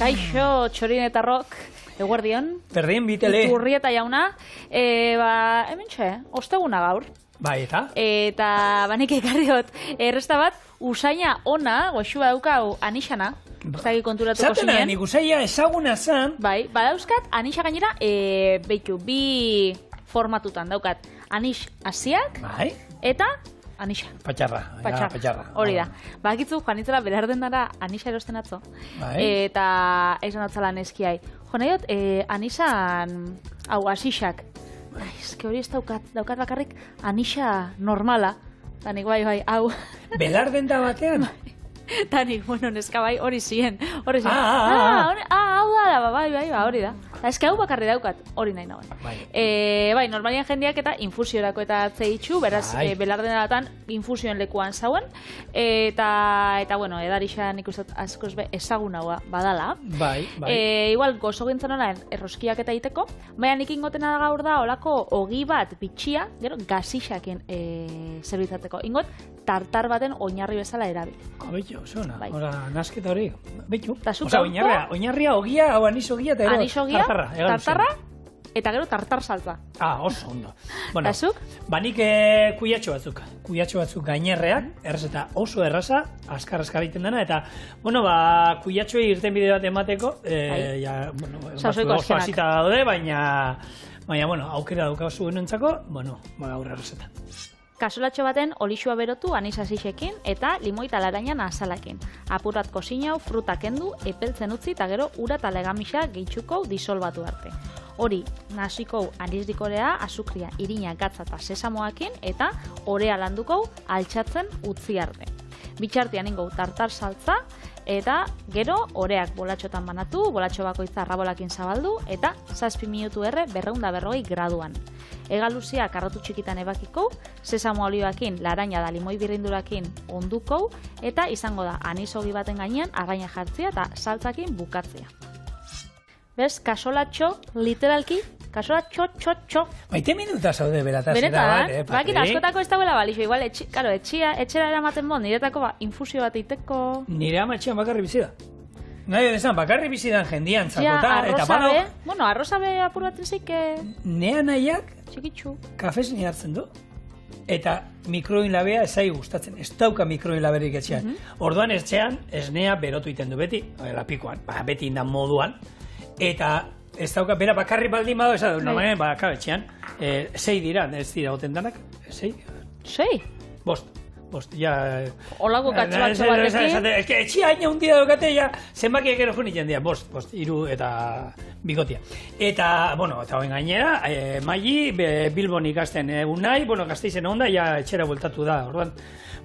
Kaixo, txorinetarrok, eguerdion. Berdin, bitele. Iturrieta jauna. Hemen osteguna gaur. Bai, eta? Eta banik ekarri dut, erresta bat, usaina ona, goxua daukau anixana. Zagi konturatuko zinen. Zatena, nik usaina ezaguna zan. Bai, badauzkat, anixa gainera, beitu, bi formatutan daukat. Anix asiak, Bai. eta anixa. Patxarra. Hori da. Bakitzu, joan itzela belar dendara anixa erosten atzo. Bai. Eta esan atzala neskiai. Jo nahi dut, anixan, hau, asixak. Eske hori ez daukat bakarrik anixa normala. Tanik bai, hau. Belar denda batean? Tanik, bueno, neska bai, hori ziren. Hau da, bai, hori da. Eske hau bakarri daukat, hori nahi nagoen. Bai, normalian jendeak eta infusiorako eta zeitxu, beraz, belardenatan infusioen lekuan zauen, eta bueno, edarixan ikustat askoz ezagun haua badala. Bai. Igual, gozo gintzen hona erroskiak eta iteko, baina nik ingotena gaur da, olako ogi bat bitxia, gero, gazixakin zerbitzateko. Ingot, tartar baten oinarri bezala erabil. Abeitu, zona, ora, nasketa hori. Beitu. Osa, oinarria, ogia, hau aniz ogia, eta gero, tartarra, eta gero tartar saltza. Oso ondo. Bueno, Tasuk? Banik kuiatxo batzuk gainerreak, errezeta oso erraza, askar egiten dena, eta, bueno, kuiatxoei irten bide bat emateko, oso hasita daude, baina, bueno, aukera daukazu enontzako, bueno, aurre errezetan. Kasolatxo baten olixua berotu anis asixekin eta limoi talaraina azalakin. Apurrat kozinau, fruta kendu, epeltzen utzi eta gero ura eta legamisa gehitxuko disolbatu arte. Hori, nasiko anisdikorea, azukria, irina, gatza eta sesamoakin eta orea landuko altxatzen utzi arte. Bitxartian ingo tartar saltza eta gero oreak bolatxotan banatu, bolatxo bakoitza arrabolakin zabaldu eta 7 minutu 240 graduan. Ega luzia karrotu txikitan ebakiko, sesamo olioakin, laraina da limoi birrindurakin onduko eta izango da anisogi baten gainean arraina jartzea eta saltzakin bukatzea. Bez, kasolatxo, literalki, kasolatxo. Maite minuta zaude berataz. Benetan, bakit askotako ez dauela balixo, igual, etxera eramaten bon, niretako infusio bat eiteko. Nire ama etxean bakarri bizida. Nahi esan, bakarri bizidan jendian zakota, eta arrozabe, bueno, arrozabe apur baten zeike. Nea nahiak, txikitxu, kafesin hartzen du, eta mikroinlabea ezai gustatzen, ez dauka mikroinlaberik etxean. Orduan etxean, esnea berotu iten du beti, lapikoan, beti indan moduan, eta ez dauka, bera bakarri baldin bado, ez da, normalen, etxean, 6 dira, ez dira goten danak, 6? 6? Bost, ja... Olako katxoatxo batekin? Etxia haina hundia daukate, ja, zenbakiak ero junitzen dira, bost, 3 eta bigotia. Eta, bueno, eta hoen gainera, Maili, Bilbon ikasten egun nahi, bueno, Gasteizen onda, ja, etxera bueltatu da, orduan.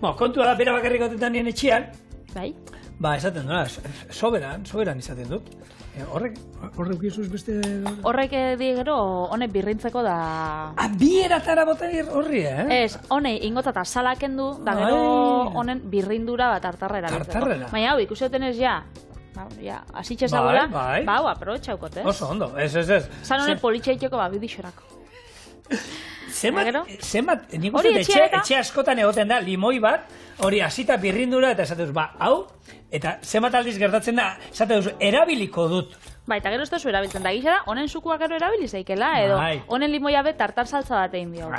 Bueno, kontua da, bera bakarrik gotetan nien etxean. Bai? Esaten duena, soberan izaten dut. Horrek izuz beste... Horrek gero, honek birrintzeko da... Bi eratara bota horri, Ez, honek ingotata salaken du, da gero honen birrindura bat tartarra erabiltzeko. Baina hau, ikusioten ez ja, asitxe zagula, hau, aprobetxaukot, ez? Oso ondo, ez. Zan honek politxeiteko bidixorako. Zenbat, nik uste etxe askotan egoten da, limoi bat, hori hasita birrindura, eta esatuz, hau, eta zenbat aldiz gertatzen da, esatuz, erabiliko dut. Eta gero ez duzu erabiltzen da, gizara, honen sukua gero erabilizeikela, edo honen limoia bet tartar saltza bat egin dio.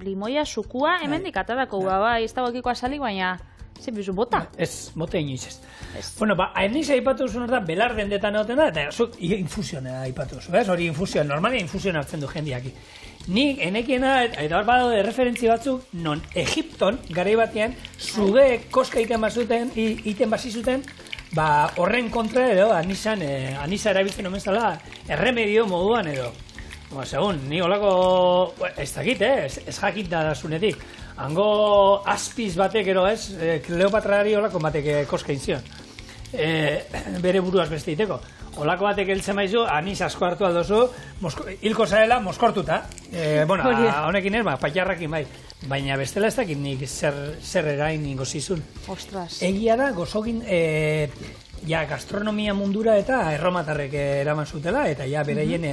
Limoia sukua hemendik atarako, ez dago ekiko asalik, baina... Zer bizu, bota? Ez, bota inoiz ez. Bueno, eniz aipatu zuen da, belar dendetan egoten da, eta zuk infusioan aipatu zuen, ez? Hori infusioan, normalia infusioan hartzen du jendiaki. Nik, enekiena, eta hor badaude referentzi batzuk, non Egipton, garai batean, zuge koska iten bazizuten, horren kontra edo, anisa erabiltzen omen zala, erremedio moduan edo. Segun, ni holako, ez dakit, ez jakit da zunetik. Hango azpiz batek ero ez, Kleopatrari holako batek koska inzion. Bere buruaz beste iteko. Holako batek heltzen maizu, aniz asko hartu aldozu, hilko zarela moskortuta. Honekin ez, patxarrakin bai. Baina bestela ez dakit nik zer erain ningo zizun. Ostras. Egia da, gozogin, gastronomia mundura eta erromatarrek eraman zutela, eta bereien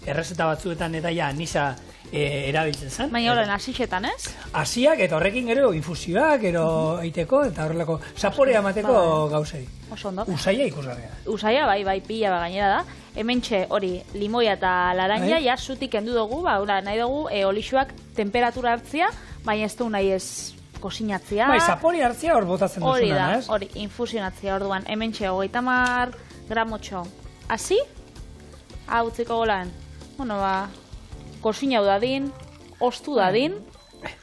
errezeta batzuetan eta anisa erabiltzen zen. Baina horren hasixetan, ez? Hasiak eta horrekin gero infusioak, gero eiteko eta horrelako zaporea emateko gauzei. Oso ondo. Usaia ikusgarria. Usaia, bai, pila gainera da. Hementxe hori limoia eta laranja, ja zutik kendu dugu, nahi dugu olixuak temperatura hartzia, baina ez du nahi ez kosinatzia. Bai, zapori hartzia hor botatzen duzuna, ez? Hori, infusionatzia orduan. Hementxe 30 gramotxo hasi, hau utziko golan, kosinau dadin, ostu dadin.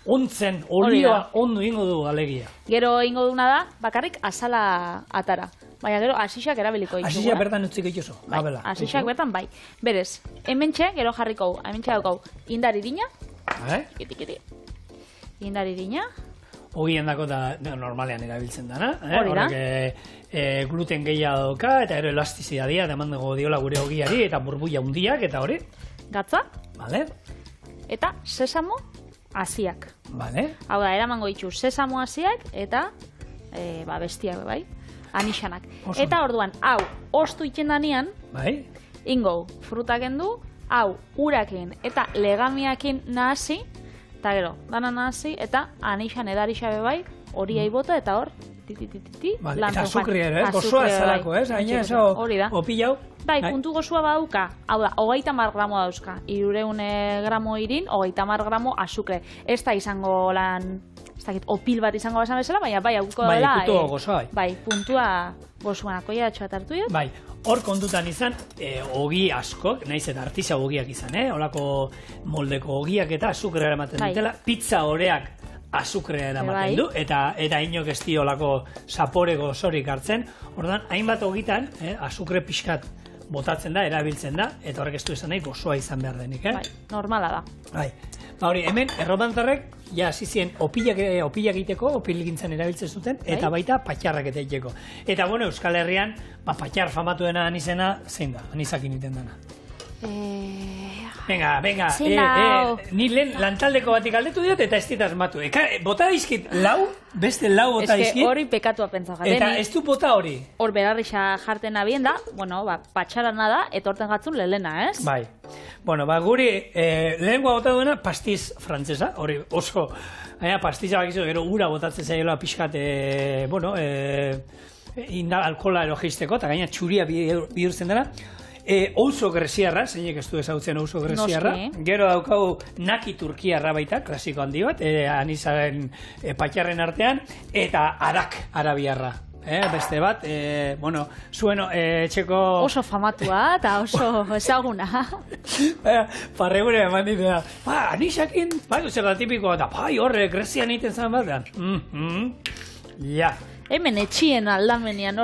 Untzen, olioa ondo ingo du alegia. Gero ingo duna da, bakarrik azala atara. Baina gero asixak erabiliko ditugu. Asixak bertan utziko dituzu. Asixak bertan bai. Berez, hementxe gero jarriko, hementxe daukau, indar irina. Kiti. Indar irina. Ogien dako da normalean erabiltzen dana. Hori da. Horrek gluten gehiago dauka, eta ero elastizidadia, eta eman dugu diola gure ogiari, eta burbuia hundiak, eta hori. Gatza. Vale. Eta sesamo hasiak. Vale. Hau da, eramango ditu sesamo hasiak, eta bestiak, bai, anixanak. Eta orduan, hau, ostu itxen danean, bai, ingo, frutak endu, hau, urakin eta legamiakin nahasi, eta gero, dana nahasi, eta anixan edarixabe bai, hori aibota, eta hor, eta azukria ere, gozoa zalako, ez? Haina eso, opilau. Bai, puntu gozoa badauka, hau da, 30 gramo dauzka, 300 gramo irin, 30 gramo azukre. Ez da izango lan, ez dakit, opil bat izango basan bezala, baina bai, hauko dela. Bai, puntua gozoa, bai. Bai, puntua gozoanako atxoa tartu dut. Bai, hor kontutan izan, ogi askok, nahiz eta artisa ogiak izan, olako moldeko ogiak eta azukrea ematen dutela, pizza oreak azukrea eramaten du, eta inok ez diolako zaporeko zorik hartzen. Ordan, hainbat ogitan, azukre pixkat botatzen da, erabiltzen da, eta horrek ez du esan nahi gozoa izan behar denik, Bai, normala da. Bai, hori, hemen, erromantzarrek, ja, zizien, opilak egiteko, opilgintzen erabiltzen zuten, eta baita patxarrak eta egiteko. Eta, bueno, Euskal Herrian, patxar famatuena anizena, zein da, anizakin iten dana. Venga, ni lehen lantaldeko batik aldetu diot eta ez ditaz matu. Bota dizkit beste lau bota dizkit. Hori pekatua pentsa jaten. Eta ez du bota hori. Hor belarrixa jarten abien da, patxarana da, eta horten gatzun lelena, ez? Bai. Bueno, guri lehenkoa bota duena pastiz frantzesa, hori oso, pastiza bakizu, gero ura botatzen zaiola pixkat, alkohola erogisteko, eta gaina txuria bihurtzen dela. Ouso greziarra, zeinek ez du ezagutzen ouso greziarra. Gero daukau naki turkiarra baita, klasiko handi bat, anizaren patxarren artean, eta arak arabiarra. Beste bat, zuen etxeko... Oso famatua eta oso ezaguna. Parregure eman ditea, anisakin, zer da tipikoa, eta horre grezian egiten zen bat, ja. Hemen etxien aldamenean,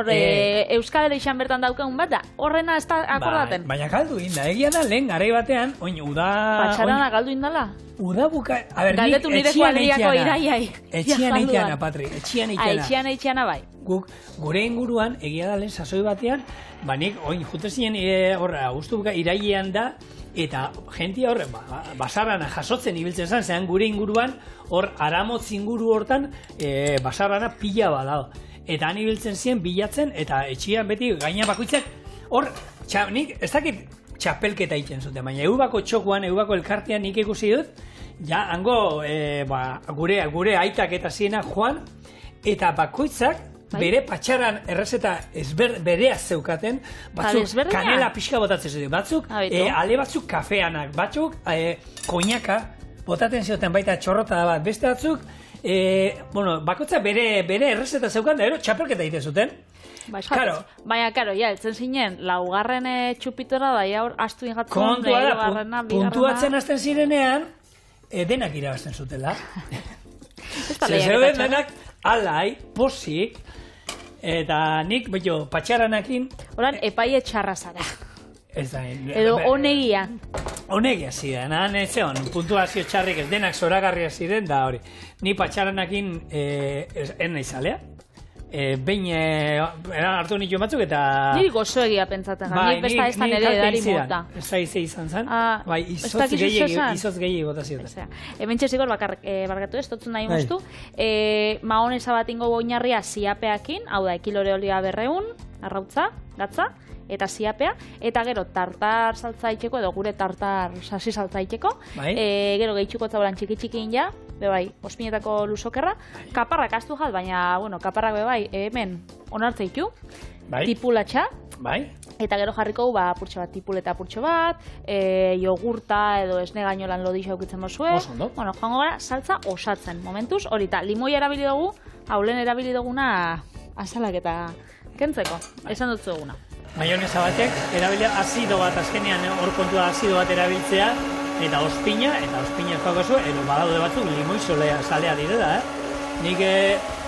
Euskal Herrian bertan daukagun bat da, horrena ez da akordaten. Baina galdu inda, egia da, lehen garai batean, uda... Patxarana galdu indala? Uda buka... Galdetu nire kuadriako iraiai. Etxian eitiana, Patri, etxian eitiana. Etxian eitiana bai. Gure inguruan, egia da lehen sasoi batean, nik, jutezien guztu buka irailean da, eta jentia horre, basarrana jasotzen ibiltzen zen, zean gure inguruan, hor aramotz inguru hortan, basarrana pila badao. Eta han ibiltzen ziren bilatzen, eta etxian beti gaina bakoitzak, hor, nik ez dakit txapelketa egiten zuten, baina eubako txokuan, eubako elkartean nik ikusi dut, ja, hango, gure aitak eta ziena joan, eta bakoitzak, bere patxaran errezeta berea zeukaten, batzuk kanela pixka botatzen zuten, batzuk ale batzuk kafeanak, batzuk koinaka botaten zioten baita txorrota bat, beste batzuk, bakoitzak bere errezeta zeukan, da ero txapelketa egiten zuten. Baina, karo, eltzen zinen, laugarren txupitora da, hor astu ingatzen, kontua da, puntuatzen hasten zirenean, denak irabazten zutela. Zeuden denak, alai, posik, eta nik, patxaranakin... Horan, epaie txarra zara. Ez da, edo onegia. Onegia ziren, zeon, puntuazio txarrik ez denak zoragarria ziren, da hori. Ni patxaranakin ena izalea. Behin, hartu nitu batzuk eta... Niri gozo egia pentsatzen, nik besta ez da nire edari mota. Ez da ize izan zen, izotz gehiagi gota ziren. Hemen txezikor barkatu ez, totzun nahi moztu. Mahonesa bat ingo oinarria ziapeakin, hau da, ekilore olia 200, arrautza, gatza, eta ziapea, eta gero tartar saltza itxeko, edo gure tartar sasi saltza itxeko, gero gehitxuko zauran txiki-txikin ja, bebai, ospinetako luzokerra, kaparrak astu jat, baina, bueno, kaparrak bebai, hemen onartze ditu, tipulatxa, eta gero jarriko apurtxo bat, tipuleta apurtxo bat, jogurta edo esne gainolan lodixo aukitzen mozue. Bueno, joango gara, saltza osatzen. Momentuz, hori eta limoia erabili dugu, haulen erabili duguna azalak eta kentzeko. Esan dut duguna. Maionesa batek, erabilia azido bat, azkenean hor kontua azido bat erabiltzea, eta ospina ezkoako zu, edo badaude batzuk limoi zalea direla, Nik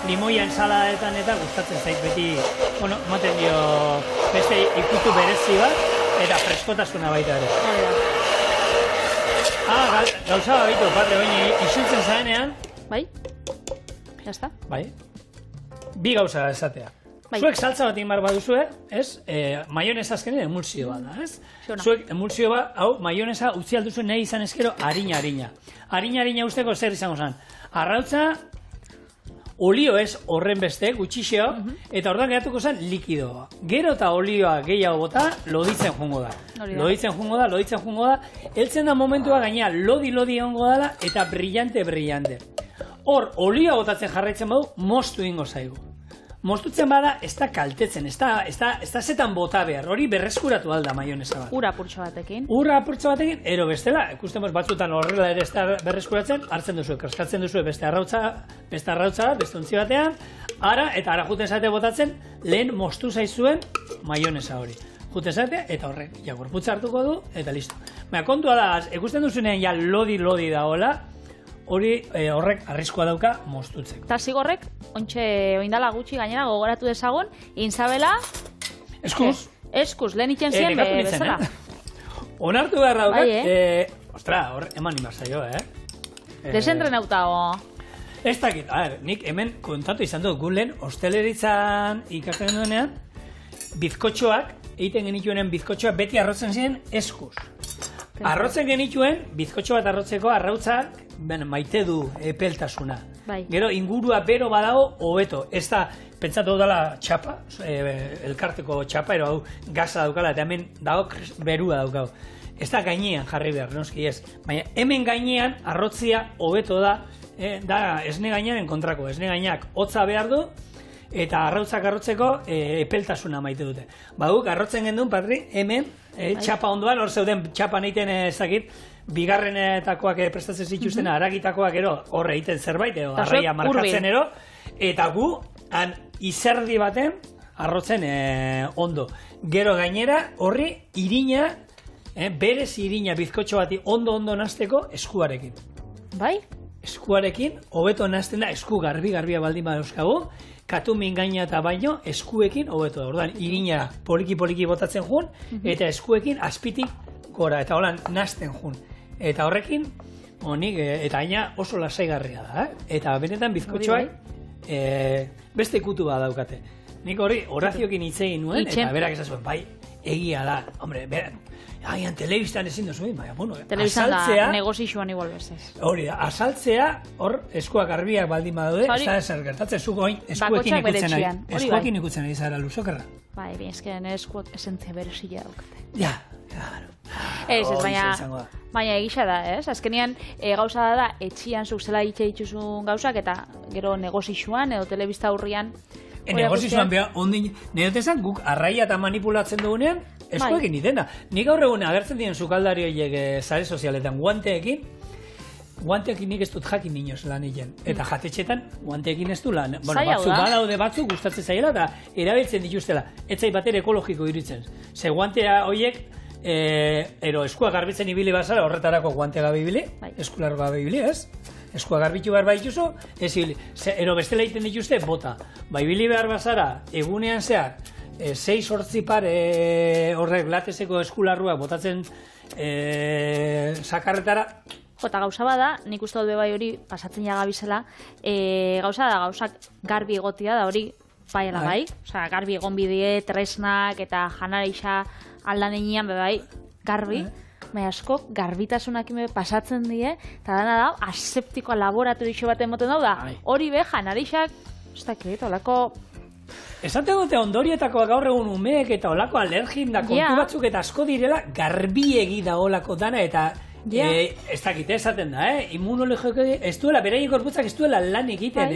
limoia ensaladetan eta gustatzen zait beti, bueno, maten dio beste ikutu berezi bat, eta freskotasuna baita ere. Gauza babitu, padre, baina isiltzen zaenean. Bai? Jazta? Bai. Bi gauza esatea. Zuek saltza bat inbar baduzue, ez? Maionesa azkenean emulsio bat da, ez? Zuek emulsio bat, hau, maionesa utzi alduzue nahi izan ezkero harina. Harina usteko zer izango zen. Arrautza, olio ez horren beste, gutxixeo, eta ordan geratuko zen likidoa. Gero eta olioa gehiago bota, loditzen jungo da. Loditzen jungo da, heltzen da momentua gainea lodi egongo dela eta brillante. Hor, olioa botatzen jarraitzen badu, moztu ingo zaigu. Moztutzen bada, ez da kaltetzen, ez da zetan bota behar, hori berreskuratu alda maionesa bat. Ura apurtxo batekin. Ero bestela, ikusten batzutan horrela ere ez da berreskuratzen, hartzen duzu, kraskatzen duzu beste arrautza, beste ontzi batean, eta juten zate botatzen, lehen moztu zaizuen maionesa hori. Juten zate, eta horrek, gorputza hartuko du, eta listo. Kontua da, ikusten duzunean ja lodi daola, horrek arriskua dauka moztutzeko. Eta zigorrek, oindala gutxi gainera gogoratu dezagun, inzabela... Eskuz, lehen itxen ziren bezala. Onartu behar daukat, hor eman imazaio, Desentrenautago. Ez dakit, nik hemen kontatu izan dut, lehen hosteleritzan ikasten duenean, bizkotxoak, egiten genituenen bizkotxoak beti arrotzen ziren eskuz. Arrotzen genituen, bizkotxo bat arrotzeko arrautzak maite du epeltasuna. Gero ingurua bero badago, hobeto. Ez da, pentsatu dela txapa, elkarteko txapa, ero hau gaza daukala, eta hemen dago berua daukau. Ez da gainean jarri behar, noski ez. Baina hemen gainean arrotzia hobeto da esne gainearen kontrako. Esne gaineak hotza behar du, eta arrautzak arrotzeko epeltasuna maite dute. Baduk, arrotzen gendun, patri, hemen, txapa ondoan, hor zeuden txapa egiten ezakit, bigarrenetakoak prestatzen zituzten aragitakoak ero hor egiten zerbait, edo arraia markatzen ero, eta gu, izerdi baten, arrotzen ondo. Gero gainera, horri irina, berez irina bizkotxo bati ondo nazteko eskuarekin. Bai? Eskuarekin, hobeto nazten da, esku garbia baldin badauzkagu, katumin gaina eta baino, eskuekin hobeto da. Orduan, irina poliki botatzen jun, eta eskuekin azpitik gora, eta holan nazten jun. Eta horrekin, eta gaina oso lasaigarria da, Eta benetan bizkotxoak beste ikutu bat daukate. Nik hori Horaziokin hitz egin nuen, eta berak esazuen, bai, egia da, hombre, agian telebistan ezin duzu, baina, bueno, telebistan da negozioan igual bezaz. Hori da, asaltzea, hor, eskuak garbiak baldin badaude, ez da ezer gertatzen, zuko hain eskuekin ikutzen ari zara luzokerra. Bai, ezkeren eskuak esentzia berezila daukate. Ja, claro. Ez, baina egisa da, ez? Azkenean gauza da, etxian zuk zela itxe dituzun gauzak, eta gero negozioan edo telebista aurrian. Negozioan beha, ondin, nire guk arraia eta manipulatzen dugunean, eskuekin idena. Nik gaur egun agertzen diren sukaldari horiek sare sozialetan guanteekin nik ez dut jakin inoz lan egin. Eta jatetxetan guanteekin ez du lan. Batzuk badaude batzuk gustatzen zaiela eta erabiltzen dituztela. Ez zait bater ekologiko iritzen. Ze guantea horiek, eskuak garbitzen ibili bazara horretarako guantea gabe ibili, eskular gabe ibili, ez? Eskuak garbitu behar baituzu, ez ibili. Bestela egiten dituzte, bota. Ibili behar bazara, egunean zehar, 6-8 par horrek latezeko eskularruak botatzen sakarretara. Eta gauza bada, nik uste dut bai hori pasatzen jagabizela, gauza da, gauzak garbi egotia da hori baiela bai. Osa, garbi egon bidie, tresnak eta janarixa aldan enean bai, garbi. Baina asko, garbitasunak pasatzen die, eta dana da, aseptikoa laboratorio baten moten dau da, hori be, janarixak, ez dakit, olako Esaten dute ondorietakoa gaur egun umeek eta olako alergin da kontu batzuk eta asko direla garbiegi da olako dana eta ez dakit esaten da, immunologiko ez duela, beraien korputzak ez duela lan egiten,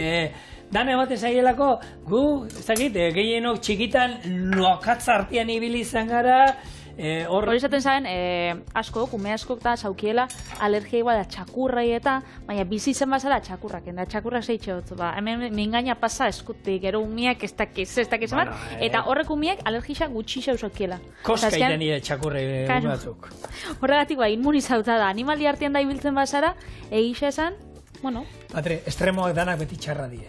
dana ematen zaielako, gu, ez dakit, gehienok txikitan lokatza artean ibili izan gara, hori esaten zaben, ume asko eta zaukiela alergia igual da txakurrei eta, baina bizi zen bazara txakurrak, eta txakurrak zeitxe dut, hemen mingaina pasa eskutik, gero umiak ez dakiz bat, eta horrek umiak alergisa gutxi zaukiela. Koska iten nire txakurrei batzuk. Horregatik inmunizauta da, animali artean da ibiltzen bazara, egisa esan, bueno. Patre, estremoak danak beti txarra die.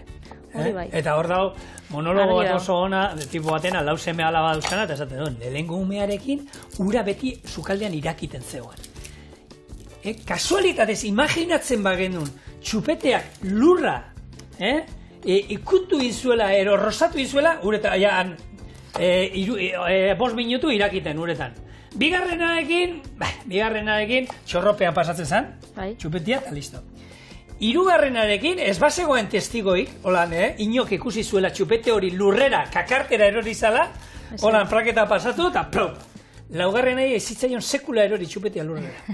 Bai. Eta hor dago, monologo bat oso ona, tipo batena, lau seme alaba dauzkana, eta esaten duen, lehengo umearekin, ura beti sukaldean irakiten zegoen. Kasualitatez, imaginatzen bagenun, txupeteak lurra, ikutu izuela, rosatu izuela, uretan, ja, 5 minutu irakiten uretan. Bigarrenarekin, txorropean pasatzen zen, txupetia, eta listo. Hirugarrenarekin, ez bazegoen testigoik, holan, inok ikusi zuela txupete hori lurrera, kakartera erori zala, holan, praketa pasatu, eta plop. Laugarrenai ez zitzaion sekula erori txupetea lurrera.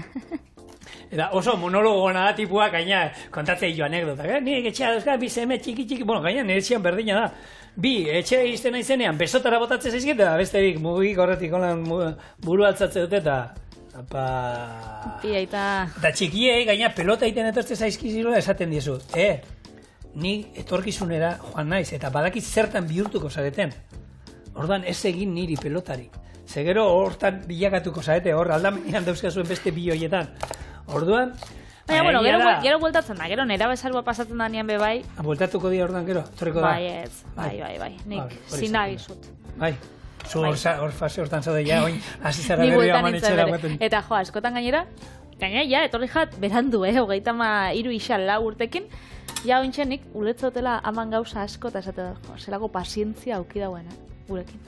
Eta oso monologo da tipua, gaina, kontatzea jo anekdota, nire etxea dauzka, bi seme txiki, bueno, gaina nire etxean berdina da. Bi, etxea izten naizenean, besotara botatzen zaizkit, eta beste bik, mugik horretik, holan, buru altzatze dute, eta eta txikiei, gaina pelota iten etortze zaizkiziroa esaten diezu. Ni etorkizunera joan naiz, eta badakit zertan bihurtuko zareten. Ordan ez egin niri pelotari. Zegero hortan bilakatuko zarete, hor aldamenean dauzkazuen beste bihoietan. Orduan, baina, bueno, gero bueltatzen da, gero nera bezalua pasatzen da nian bebai. Bueltatuko dira ordan gero? Torreko da? Bai, nik zinabizut. Bai. Hor fase hortan zaude, ja, oin, azizara berria oman itxera gueten. Eta jo, askotan gainera, ja, etorri jat, berandu, 33 isa 4 urtekin, ja, ointxe nik, uretzotela aman gauza asko, eta esate da, zelako pazientzia auki dauen, gurekin.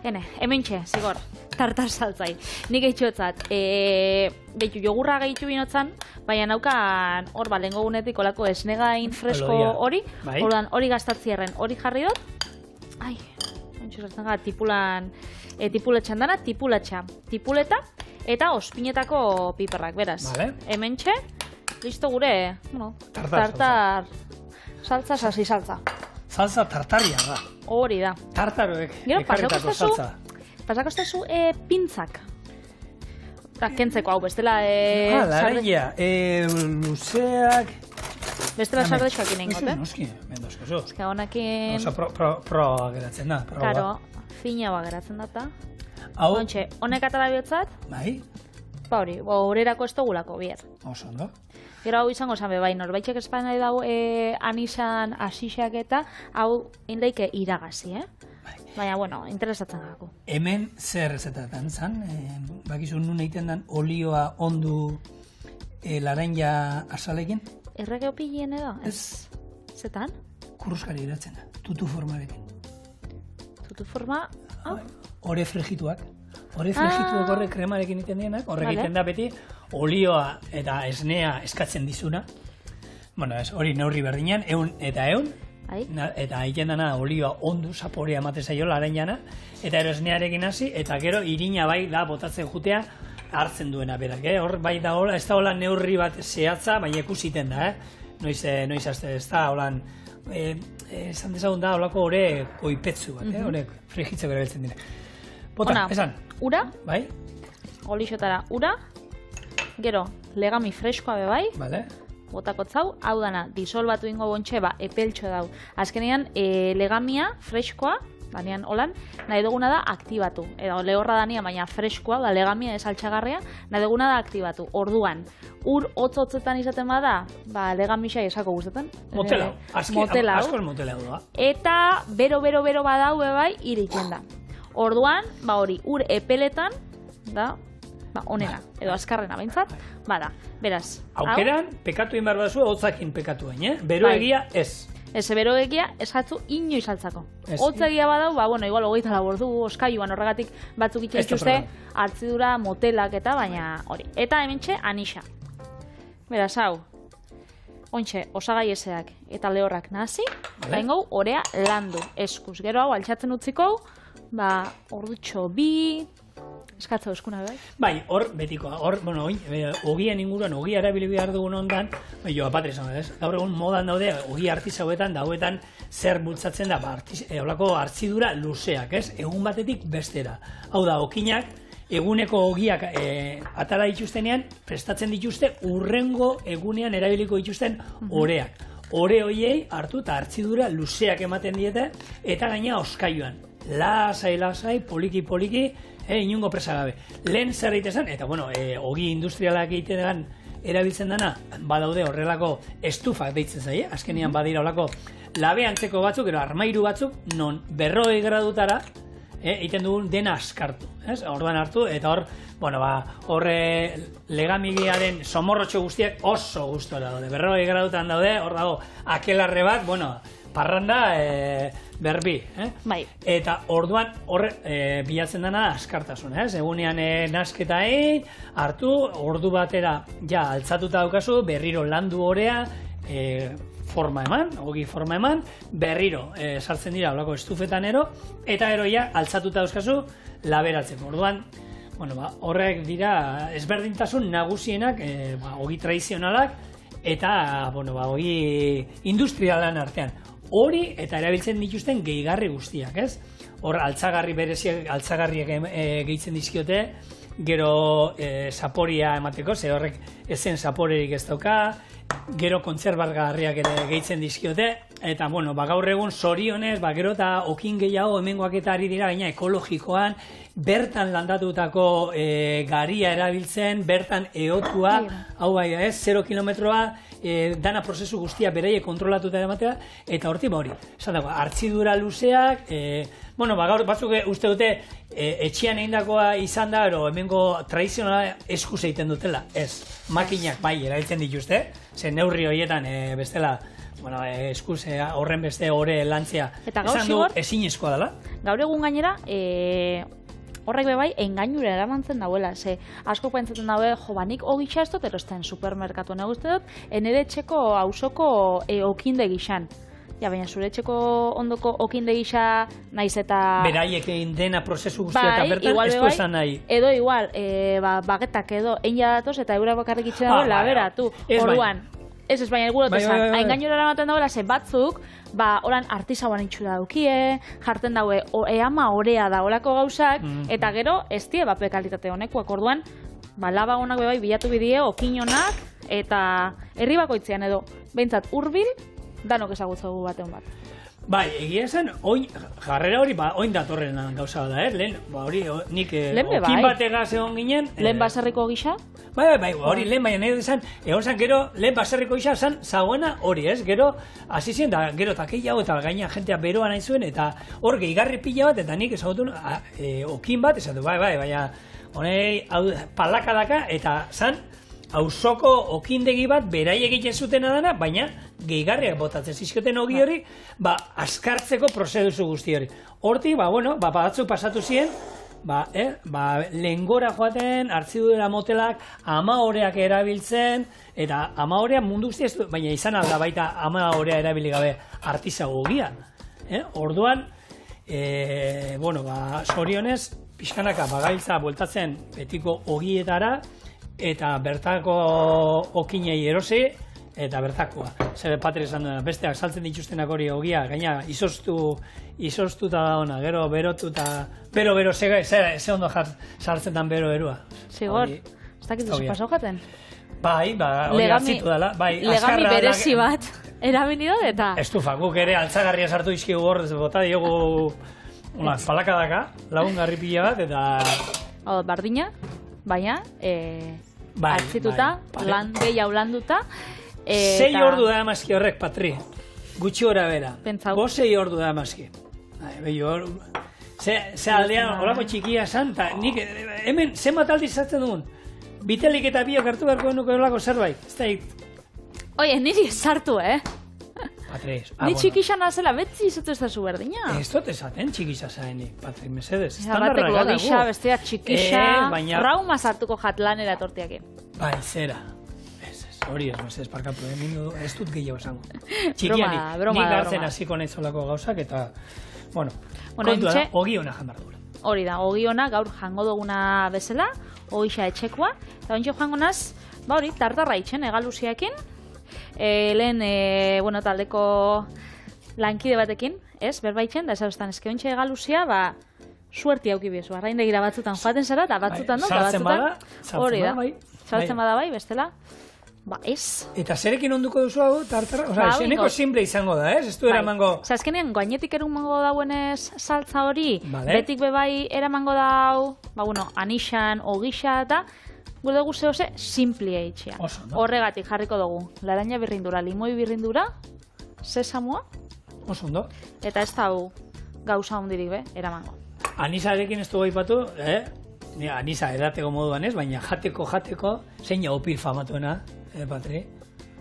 Hemen txe, zigor, tartar saltzai. Nik eitxotzat, behitu, jogurra gehitu binotzan, baina naukan, hor, lehengo gunetik, olako esnegain fresko hori, hori gaztatzierren, hori jarri dut, tipuletxan dana, tipuleta eta ospinetako piperrak, beraz. Hemen txe, listo gure, tartar, saltza, sasi saltza. Saltza tartaria da. Hori da. Tartaroek ekarritako saltza. Pasako estezu pintzak. Kentzeko hau, bestela... Lareia, luzeak... Bestela sardexoak inengot, Noski, mendozko zu. Eska honekin... Osa, pro geratzen da. Karo, fina geratzen data. Honek atara bihotzat? Bai. Hori, horerako ez dugulako, bier. Oso, ondo. Gero hau izango zan bebai, norbaitxek espanai dago anisan asixak eta hau indaike iragazi, Baina, bueno, interesatzen gako. Hemen zer ezetaten zan, bakizu nun egiten den olioa ondu laranja azalekin? Errege opilien edo? Ez. Zetan? Kurruskari iratzen da, tutu formarekin. Tutu forma? Ore fregituak. Ore fregituak horre kremarekin iten dienak, horrek egiten da beti olioa eta esnea eskatzen dizuna. Bueno, hori neurri berdinean, eun eta eun. Eta egiten dana olioa ondu zaporea ematen zaio larenjana, eta ero esnearekin hasi, eta gero irina bai da botatzen jutea hartzen duena berak. Hor bai da hola, ez da hola neurri bat zehatza, baina ikusiten da, noiz azte, ez da holan, esan dezagun da holako hore koipetzu bat, hore frigitzeko erabiltzen dira. Bota, esan? Ura, bai? Olixotara ura, gero legami freskoa be bai, vale. Botakotzau, hau dana, disolbatu ingo bontxe, epeltxo dau. Azkenean, legamia, freskoa, banean holan, nahi duguna da aktibatu. Edo lehorra dania, baina freskoa, da legamia ez altxagarria, nahi duguna da aktibatu. Orduan, ur hotz-hotzetan izaten bada, legamisa esako guztetan. Motelau, askor motelau da. Eta bero badau bai, iritzen da. Orduan, hori, ur epeletan, da, onena, edo azkarrena behintzat, bada, beraz. Aukeran, pekatu inbar bazu, hotzakin pekatu baina, bero egia ez. Ez, bero egia ez jatzu inoiz altzako. Hotz egia badau, bueno, igual 24 ordu, oskailuan horregatik batzuk itxeztuzte, hartzidura, motelak eta baina hori. Eta hementxe, anixa. Beraz, hau, Ointxe, osagai ezeak eta lehorrak nazi, gaingo orea landu, eskuz. Gero hau altxatzen utziko, ordutxo bi, eskatza euskuna, bai? Bai, hor, betikoa, bueno, ogien inguruan, ogia erabili behar dugun ondan, jo, apatre esan, ez? Gaur egun modan daude, ogia artizauetan, dauetan zer bultzatzen da, holako hartzidura luzeak, ez? Egun batetik bestera. Hau da, okinak, eguneko ogiak atara dituztenean, prestatzen dituzte urrengo egunean erabiliko dituzten oreak. Ore hoiei hartu eta hartzidura luzeak ematen diete, eta gaina oskailuan. Lasai, poliki, inungo presa gabe. Lehen zer egiten eta bueno, ogi industrialak egiten erabiltzen dana, badaude horrelako estufak deitzen zaie, azkenean badira horrelako labe antzeko batzuk, ero armairu batzuk, non 40 gradutara, egiten dugun dena askartu, orduan hartu, eta hor, bueno, horre legamigiaren somorrotxo guztiak oso gustora daude, 40 gradutan daude, hor dago, akelarre bat, bueno, parranda berbi, Bai. Eta orduan horre bilatzen dena askartasun, egunean nasketa hartu, ordu batera ja altzatuta daukazu, berriro landu orea, ogi forma eman, berriro sartzen dira olako estufetan eta ja altzatuta dauzkazu laberatzeko. Orduan, bueno, horrek dira ezberdintasun nagusienak, ogi tradizionalak eta, bueno, ogi industrialan artean. Hori eta erabiltzen dituzten gehigarri guztiak, ez? Hor altzagarri bereziak, altzagarriak gehitzen dizkiote, gero zaporia emateko, ze horrek ezen zaporerik ez dauka, gero kontserbargarriak ere gehitzen dizkiote, eta, bueno, gaur egun zorionez, gero eta okin gehiago hemengoak eta ari dira, gaina ekologikoan, bertan landatutako garia erabiltzen, bertan eotua, hau bai, 0 kilometroa, dana prozesu guztia beraie kontrolatuta ematea, eta horti hori. Esan dago, hartzidura luzeak, bueno, gaur batzuk uste dute etxean egindakoa izan da, hemengo tradizionala eskuz egiten dutela. Ez, makinak bai erabiltzen dituzte, ze neurri horietan bestela, bueno, eskuz horren beste ore lantzea. Eta gaur esan du ezinezkoa dela. Gaur egun gainera, horrek bebai, engainura eramantzen dauela, ze asko pentsatzen daue, nik ogitxa ez dut erosten supermerkatu neguzte dut, enere etxeko auzoko okinde gixan. Ja, baina zure etxeko ondoko okinde gisa naiz eta... Beraiek egin dena prozesu guztia eta bertan ez du esan nahi. Edo igual, bagetak edo eina datoz eta eura bakarrik itxe dago laberatu. Orduan, ez baina egurot esan, engainura eramaten dagoela ze batzuk, oran artizauan itxura daukie, jartzen daue eama orea dagoelako gauzak, eta gero ez die bape kalitate honekoak. Orduan, laba honak bebai bilatu bidie, okinonak, eta herri bakoitzean edo, behintzat hurbil, danok ezagutzagu batean bat. Bai, egia esan, jarrera hori, oin datorren gauza da, lehen, hori, nik okin bategaz egon ginen... Lehen baserriko gisa? Bai, hori lehen baina nahi esan, egon zan gero, lehen baserriko gisa zan zagoena hori, gero, hasi zen, da, gero, eta keiago, eta gaina jentea beroa nahi zuen, eta hor gehigarri pila bat, eta nik ezagutu, okin bat, esatu, bai, baina, honei, palakadaka, eta zan, auzoko okindegi bat beraiek egiten zutena dana, baina gehigarriak botatzen zizkioten ogi hori, askartzeko prozeduzu guzti hori. Hortik, batzuk pasatu ziren, lehengora joaten, hartzidura motelak, amaoreak erabiltzen, eta amaorea mundu guztia ez du, baina izan alda baita amaorea erabili gabe artizago ogia. Orduan, zorionez, pixkanaka bagailtza bueltatzen betiko ogietara, eta bertako okinei erosi, eta bertakoa. Zer Patri esan duena, besteak saltzen dituztenak hori ogia, gaina izoztuta da ona, gero berotuta, bero, ze ondo sartzen dan bero-erua. Zigor, ez dakit duzu pasau jaten? Bai, hori atzitu dela. Legami berezi bat, erabili da, eta... Estufa, guk ere altzagarria sartu izkigu hor, bota diogu palakadaka, lagungarri pila bat, eta... Bardina, baina, hartzituta, gehiago landuta. 6 ordu da amazki horrek, Patri. Gutxi ora bera. 6 ordu da amazki. Ze aldean, horako txikia zan, eta nik, hemen, zenbat aldiz zartzen dugun? Bitelik eta biok hartu beharko nuko horako zerbait. Oie, niri sartu, Patri, ni txikisa nazela, betzi izatu ez da zu berdina. Ez dut esaten txikisa zaenik, Patri, mesedez. Bateko odisa, bestea txikisa, rauma sartuko jatlanera tortiakin. Bai, zera. hori ez parkatu, ez dut gehiago esango. Txikiani, nik hartzen hasiko naizolako gauzak, eta, bueno kontua da, ogi ona jan behar dugula. Hori da, ogi ona gaur jango duguna bezala, ogixa etxekoa, eta ontsi jango naz, hori, tartarra itxen, egaluziakin, lehen, taldeko lankide batekin, ez, berbaitzen, da esarostan, eske ontsi egaluzia, suerti hauki biezu, arraindegira batzutan joaten zara, eta batzutan no, eta batzutan, hori da, saltzen bada bai, bestela, ez. Eta zerekin onduko duzu hau, tartarra? Osa, eseneko simple izango da, ez? Ez du eramango... Azkenean, gainetik eramango dauenez saltza hori, betik bebai eramango dau, anixan, ogixa eta, gure dugu zehose, simple eitxea. Horregatik jarriko dugu, laranja birrindura, limoi birrindura, sesamua, oso ondo. Eta ez da gauza hondirik eramango. Anisarekin ez dugu aipatu, anisa edateko moduan ez, baina jateko, zein opil famatuena, Patri,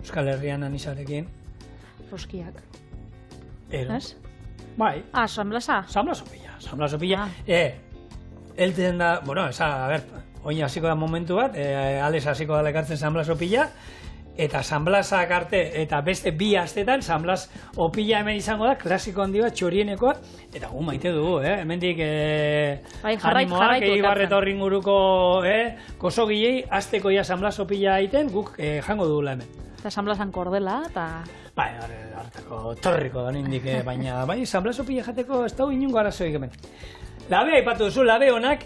Euskal Herrian anisarekin. Roskiak. Ero. Ez? Bai. Sanblasa? Sanblasopilla. Elten da, oin hasiko da momentu bat, Alex hasiko da lekartzen sanblasopilla, eta sanblasak arte, eta beste bi astetan, sanblas opila hemen izango da, klasiko handi bat, txorienekoa, eta gu maite dugu, hemendik animoak, Eibarreta horri inguruko kosogilei, azteko ja sanblas opila egiten, guk jango dugula hemen. Eta sanblasan kordela, eta... Bai, hartako torriko da nindik, baina sanblas opila jateko ez dago inungo arazoik hemen. Labe aipatu duzu, labe honak,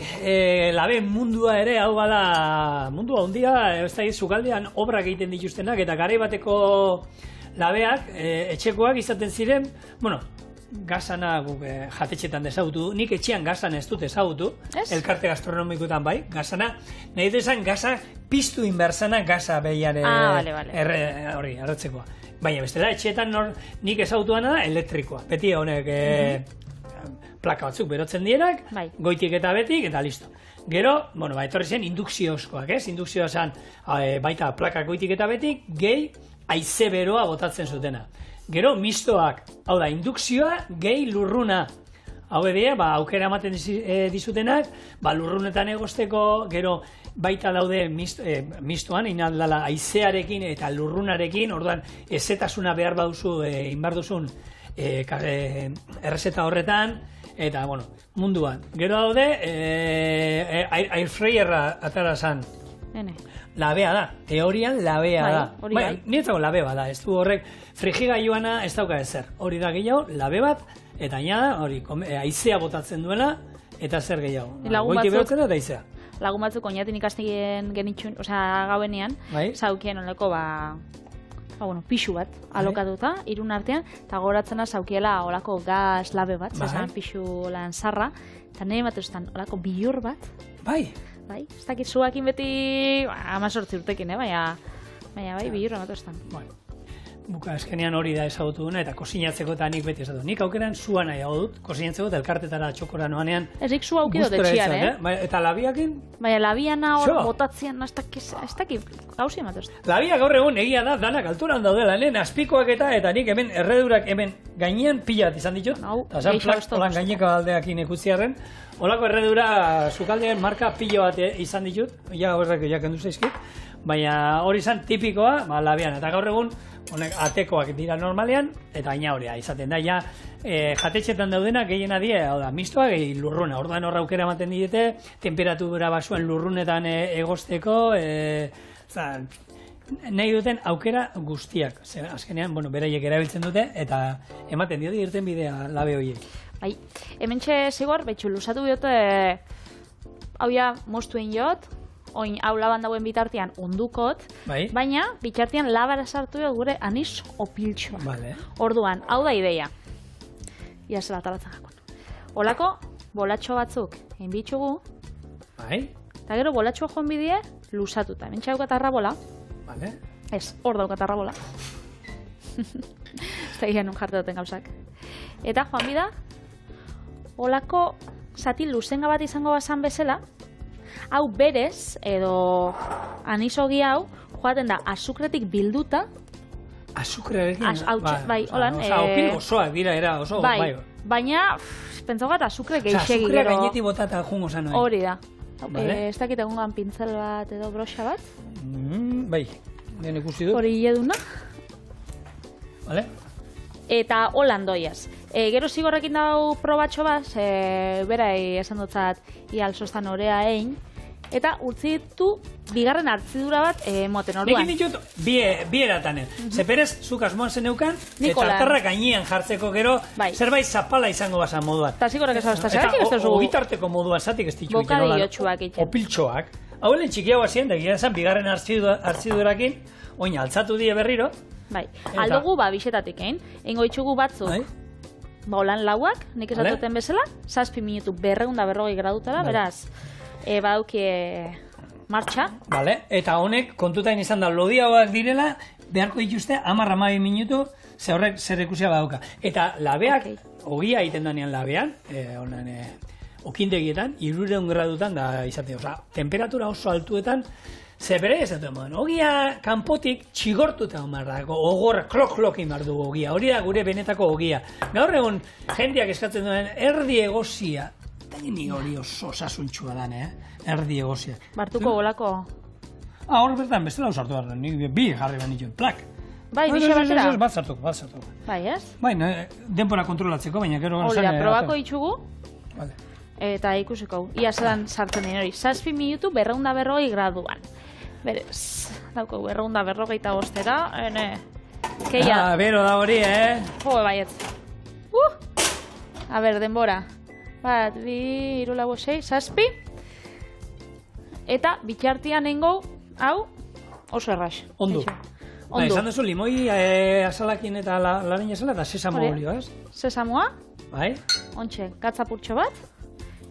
labe mundua ere, hau bada, mundua hondia, ez da sukaldean obrak egiten dituztenak, eta garai bateko labeak, etxekoak izaten ziren, gazana guk jatetxetan dezagutu, nik etxean gazan ez dut ezagutu, elkarte gastronomikoetan bai, gazana, nahi dut esan gaza piztu inberzana gaza behian hori, erretzekoa. Baina bestela, etxeetan nik ezagutuana da elektrikoa, beti honek... plaka batzuk berotzen dienak, goitik eta betik, eta listo. Gero, etorri zen indukziozkoak, ez? Indukzioa zen baita plaka goitik eta betik, gehi haize beroa botatzen zutena. Gero, mistoak, hau da, indukzioa, gehi lurruna. Hau edo, aukera ematen dizutenak, lurrunetan egosteko, gero, baita daude mistoan, inaldala haizearekin eta lurrunarekin, orduan, ezetasuna behar baduzu, inbar duzun, errezeta horretan, eta, munduan. Gero daude, airfryerra atara zan. Labea da, teorian labea da. Niretzako labe bat da, ez du horrek frigigailuana ez dauka ezer. Hori da gehiago, labe bat, eta da, hori, haizea botatzen duela, eta zer gehiago. Goiti behotzen da, eta haizea. Lagun batzuk oinatin ikastegien genitxun, gabenean, zaukien oleko, pixu bat alokatuta, irun artean, eta goratzena zaukiela olako gaz labe bat, zezan pixu lan zarra, eta nire batuztan olako bilur bat. Bai, ez dakit zuakin beti, 18 urtekin, baina bilur batuztan. Buka eskenean hori da ezagutu duna, eta kosinatzeko eta nik beti ezatu. Nik aukeran zua nahi hau dut, kosinatzeko eta elkartetara txokora noanean. Ez dik zua aukidot etxian, Eta labiakin? Baina labiana hor botatzean, ez dakit gauzi ematuz. Labia gaur egun egia da, danak alturan daudela, azpikoak eta nik hemen erredurak hemen gainean pila bat izan ditut. Eta zan plak gaineko aldeakin ekutziarren. Olako erredura sukaldean marka pilo bat izan ditut, horrek jakendu zaizkit. Baina hori izan tipikoa, labian. Eta gaur egun, honek atekoak dira normalean, eta aina horia izaten da, jatetxetan daudenak gehiena die, hau da, mistoa gehi lurruna, orduan horra aukera ematen dite, temperatura basuen lurrunetan egosteko, nahi duten aukera guztiak. Azkenean, beraiek erabiltzen dute, eta ematen dio irten bidea labe horiek. Bai, hementxe zigor, betxu, lusatu biote, hau ja, moztuen jot, oin hau laban dauen bitartean ondukot, baina bitartean labara sartu gure aniz opiltxoa. Orduan, hau da ideia. Ia zela talatzen jakon. Olako, bolatxo batzuk egin bitxugu, eta gero bolatxoa joan bidie, lusatuta. Hemen txaukat arrabola. Ez, hor daukat arrabola. Ez da gian jartu duten gauzak. Eta joan bida, olako zati luzenga bat izango bazan bezala, hau berez, edo anisogi hau, joaten da azukretik bilduta. Azukrearekin? Bai, holan. Opil gozoak dira, oso, bai. Baina, pentsago bat azukre geixegi. Azukrea gaineti botata jungo zan. Hori da. Ez dakit egungan pintzel bat edo broxa bat? Bai. den ikusi dut. Hori hileduna. Vale? Eta holan doiaz. Gero zigorrekin dau probatxo bat, berai esan dutzat ialzostan orea egin, eta utzi ditu bigarren hartzidura bat moten orduan. Nekin ditut bi eratanen. Zeperez, zuk asmoan zeneukan, eta Nikola. tarra gainean jartzeko gero, Bai. zerbait zapala izango basan moduan. Eta zigorrek esan Eta zergatik ez duzu ogitarteko moduan zatik ez ditu bokadillotxuak egiten. Opiltxoak. Hauelen txikiago hasien, da gira esan, bigarren hartzidurakin, oin altzatu die berriro. Bai, Eta- aldugu bisetatik egin. Eingo itxugu batzuk, Bai? holan lauak, nik Vale. esatuten bezala, 7 minutu 240 gradutara, Vale. beraz, badauki martxa. Vale? Eta honek kontutain izan da lodiagoak direla, beharko dituzte 10-12 minutu ze horrek zer ikusia badauka. Eta labeak, Okay. ogia egiten danean labean, honan okindegietan, 300 gradutan da izatea. Osa, temperatura oso altuetan, ze bere ez dut emoen. Ogia kanpotik txigortuta omarrako, ogor klok-klok imar du ogia. Hori da gure benetako ogia. Gaur egun jendeak eskatzen duen erdi egozia. Eta ni hori oso osasuntxua dan, erdi egozia. Bartuko golako. Hor bertan bestela usartu behar da, nik bi jarri behar nituen, plak. Bai, bixe batera. Bat sartuko. Bai, ez? Bai, denpora kontrolatzeko, baina gero... Hori da, probako itxugu, Vale. eta ikusiko, ia zelan sartzen den hori. 7 minutu 240 graduan. Berez, dauko 240 bostera, keia. Bero da hori, Jo, baiet. A ber, denbora. Bat, 2, 3, 4, 6, 7. Eta bitxartian nengo, hau, oso errax. Ondo. Ondo. Esan duzu limoi asalakin eta laren jasala eta sesamo Hori. olioa, ez? Sesamoa, Bai? ontxe, gatzapurtxo bat,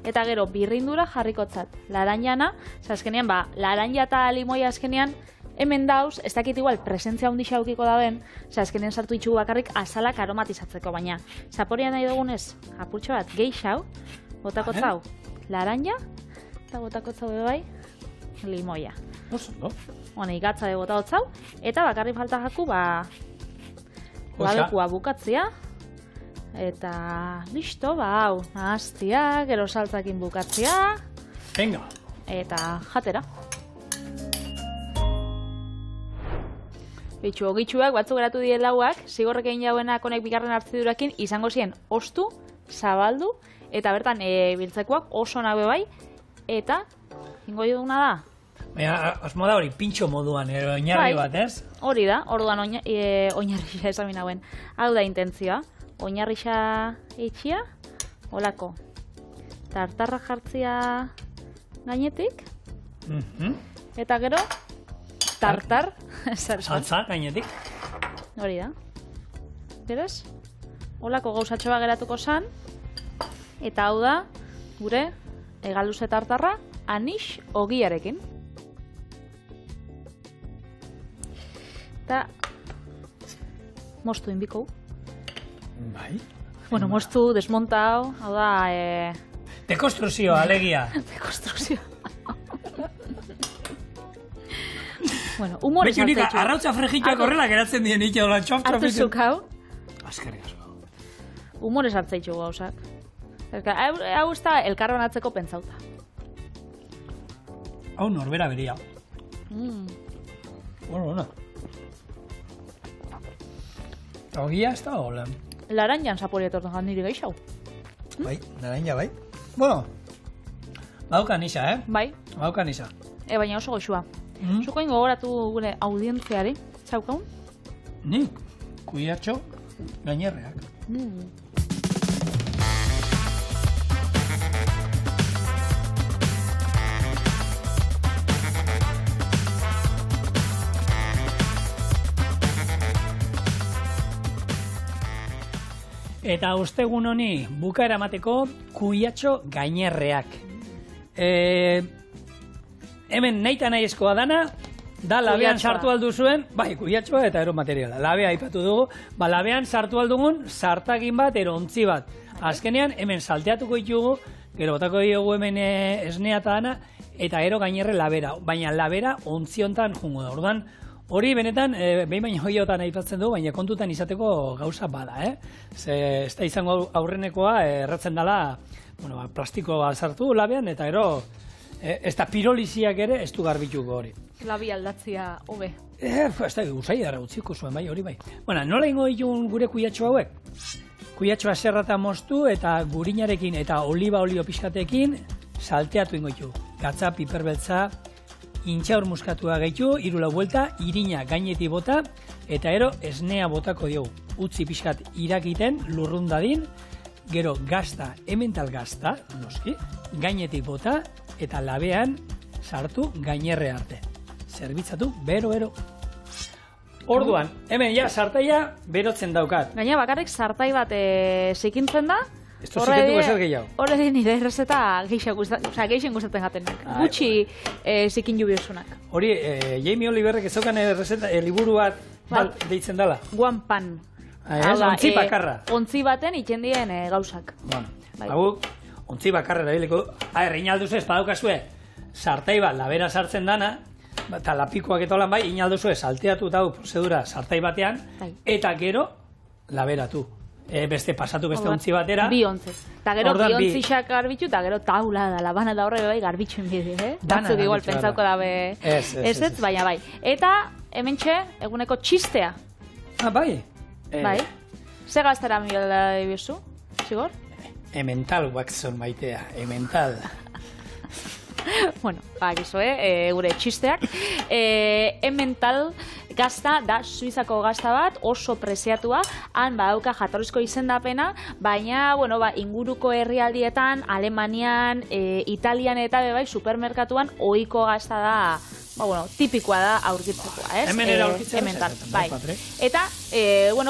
eta gero birrindura jarrikotzat. Laranjana, azkenean, laranja eta limoia azkenean, hemen dauz, ez dakit igual presentzia hundi xaukiko daben, azkenean sartu itxugu bakarrik azalak aromatizatzeko, baina zaporia nahi dugunez, apurtxo bat, geixau, botakotzau, laranja, eta botakotzau bai, limoia. Oso, no? Hone, gatza de botakotzau, eta bakarrik falta jaku, Osa. labekua bukatzea, eta listo, hau, nahaztia, gero saltzakin bukatzea, Venga. eta jatera. Bitxu, ogitxuak batzuk geratu die lauak, zigorrek egin jauenak honek bigarren hartzidurakin izango ziren ostu, zabaldu, eta bertan biltzekoak oso nabe bai, eta ingo duguna da. Baina, asmo da hori, pintxo moduan, oinarri Bai. bat, ez? Hori da, orduan oinarrixa esamin hauen. Hau da intentzioa, oinarrixa eitxia, holako. Tartarra jartzia gainetik, eta gero, tartar, zer Saltza, gainetik. hori da. Beraz, holako gauzatxo bat geratuko zan, eta hau da, gure, egaluze tartarra, anix ogiarekin. Eta, mostu inbiko. Bai. Bueno, mostu, desmontau, hau da, Dekonstruzioa, alegia. dekonstrukzio. Bueno, humor Beti unik, esartzeitxu. arrautza frejituak horrela geratzen dien ite, hola, txof, Artu zuk hau, Azkerrik asko. humor esartzeitxu gauzak. Hau ez da elkarbanatzeko pentsauta. Hau norbera beria. Bueno. Eta ogia ez da hola. Laranjan zapori etorten jandiri gehiago. Bai, naranja bai. Bueno, badaukan isa, Bai, Badaukan isa. baina oso goxua. Zuko ingo gogoratu gure audientziari, zaukaun? Nik, kuiatxo, gainerreak. Eta ostegun honi bukaera emateko kuiatxo gainerreak. Hemen naita nahi eskoa dana, da labean Kuiatxoa. sartu aldu zuen, bai, kuiatxoa eta eromateriala. Labea aipatu dugu, labean sartu aldugun sartagin bat, erontzi bat. Azkenean, hemen salteatuko ditugu, gero botako diogu hemen esnea eta dana, eta ero gainerre labera. Baina labera ontzi hontan jungo da. Orduan, hori benetan, behin baina hoiotan aipatzen du, baina kontutan izateko gauza bada, Ze, ez da izango aurrenekoa, erratzen dela, bueno, plastiko bat sartu labean, eta ero ez da piroliziak ere ez du garbituko hori. Labi aldatzia hobe. Ez da, usai dara utziko zuen, bai, hori bai. Bueno, nola ingo ditun gure kuiatxo hauek? Kuiatxoa zerrata moztu eta gurinarekin eta oliba olio pixkatekin salteatu ingo ditu. Gatza, piperbeltza, intxaur muskatua gehitu, 3 buelta, irina gainetik bota, eta ero esnea botako diogu. Utzi pixkat irakiten, lurrundadin, gero gazta, emental gazta, noski, gainetik bota, eta labean sartu gainerre arte. Zerbitzatu, bero. Orduan, hemen ja sartaia berotzen daukat. Gaina bakarrik sartai bat zikintzen da. Esto ziketuko ezer gehiago. Horre nire errezeta geixen gustatzen jaten. Gutxi zikin jubiosunak. Hori, Jamie Oliverrek ezaukan errezeta, liburu bat deitzen dela. One pan. Ontzi bakarra. Ontzi baten itxendien gauzak. Bueno, hau, ontzi bakarra erabiliko. Inalduzue, ez badaukazue, sartai bat, labera sartzen dana, eta lapikoak eta holan bai, inalduzue, salteatu eta prozedura sartai batean, eta gero, laberatu. Beste pasatu beste ontzi batera. Bi ontzi. Eta gero bi ontzixak garbitu, eta gero taula da, labana da horre bai garbitxu inbide, Batzuk igual pentsauko dabe ez, baina bai. Eta, hementxe, eguneko txistea. Bai? Bai. Ze gaztara mila ibizu, zigor? Emental waxon maitea, emental. Bueno, gizue, gure txisteak. Emental gazta da Suizako gazta bat, oso preziatua, han badauka jatorrizko izendapena, baina, bueno, inguruko herrialdietan, Alemanian, Italian eta bai, supermerkatuan, ohiko gazta da, tipikoa da aurkitzekoa, ez? Hemen era aurkitzea? Emental, bai. Eta,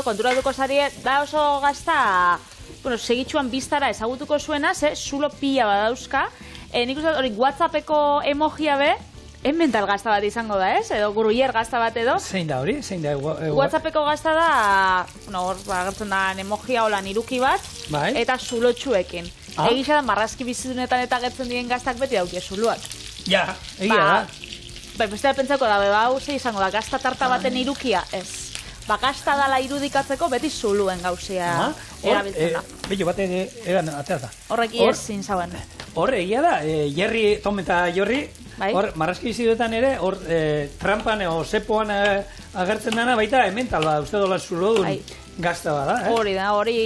konturatuko zari, da oso gazta, segitxuan biztara ezagutuko zuena, zulo pila badauzka, nik uste hori WhatsAppeko emojia be, Emental gazta bat izango da, ez? Edo gruier gazta bat edo. Zein da hori? WhatsAppeko gazta da, hor agertzen da emojia holan iruki bat, eta zulotxuekin. Egisa da, marrazki bizidunetan eta agertzen diren gaztak beti dauke zuloak. Ja, egia da. Beste pentsako da, hau ze izango da, gazta tarta baten irukia, ez. Gazta dala irudikatzeko beti zuluen gauzia erabiltzen da. Bello bat egan ateaz da. Horrek ezin zauen. Hor, egia da, Jerry, Tom eta Jorri, hor, marrazki biziduetan ere, hor, trampan o zepoan agertzen dana, baita emental ba, uste dola zulodun gazta bada. Hori da, hori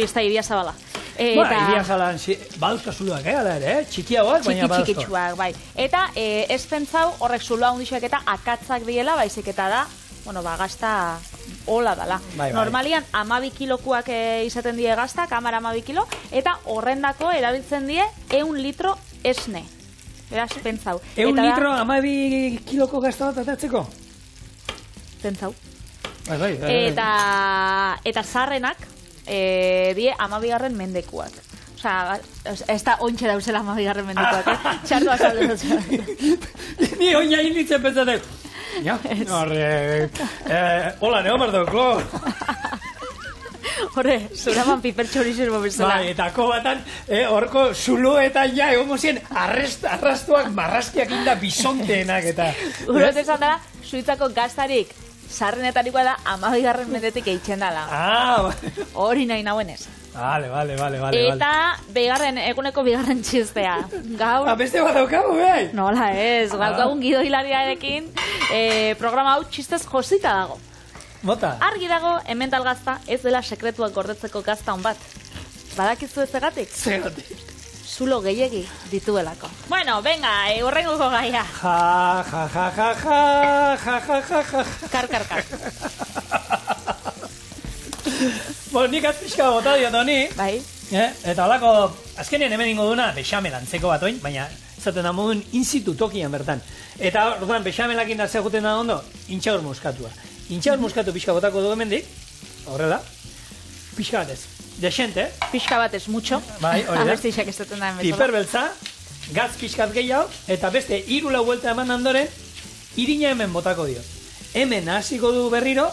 ez da iria zabala. Iria zalan, baduzka zuluak, da ere, txikiagoak, baina baduzko. Txikitsuak, bai. Eta ez pentsau horrek zuloa hundixak eta akatzak diela, baizik eta da, gazta hola dala. Normalian 12 kilokuak izaten die gazta, kamara 12 kilo, eta horrendako erabiltzen die 100 litro esne. Beraz, pentsau. 100 litro 12 kiloko gazta bat atatzeko? Pentsau. Eta zarrenak die 12 mendekuak. Osea, ez da ontsa dauzela 12 mendekuak, txartu azaldu dut. Ni oina inditzen pentsatek. Ja, hola, neo mardoko. Horre, zuraman pipertxorizismo bezala. Bai, eta kobatan, horko zuloetan ja, egon mozien, arrastuak marrazkiak inda bisonteenak, eta... Urote esan dara, Suitzako gaztarik, sarrenetarikoa da, 12 mendetik eitzen dala. Hori nahi nauen ez. Vale. Eta eguneko bigarren txistea. Gaur... Beste bat daukagu, behai? Nola ez, gaukagun Gido Hilariarekin programa hau txistez josita dago. Mota? Argi dago, Emental gazta ez dela sekretuak gordetzeko gazta hon bat. Badakizu ez egatik? Zegatik. Zulo gehiegi dituelako. Bueno, venga, horrenguko gaia. Ja. Kar. Nik azpizka bota diot honi. Bai. Eta holako, azkenean hemen ingo duna, bexamel antzeko bat oin, baina zaten da modun institutokian bertan. Eta orduan, bexamelak indatzea juten da ondo, intxaur muskatua. Intxaur muskatu pixka botako du hemendik, horrela, pixka batez, desente. Pixka batez, mucho. Bai, hori da. Abestixak ez duten da hemen. Piperbeltza, gaz pixkat gehiago, eta beste 3 buelta eman ondoren, irina hemen botako dio. Hemen hasiko du berriro,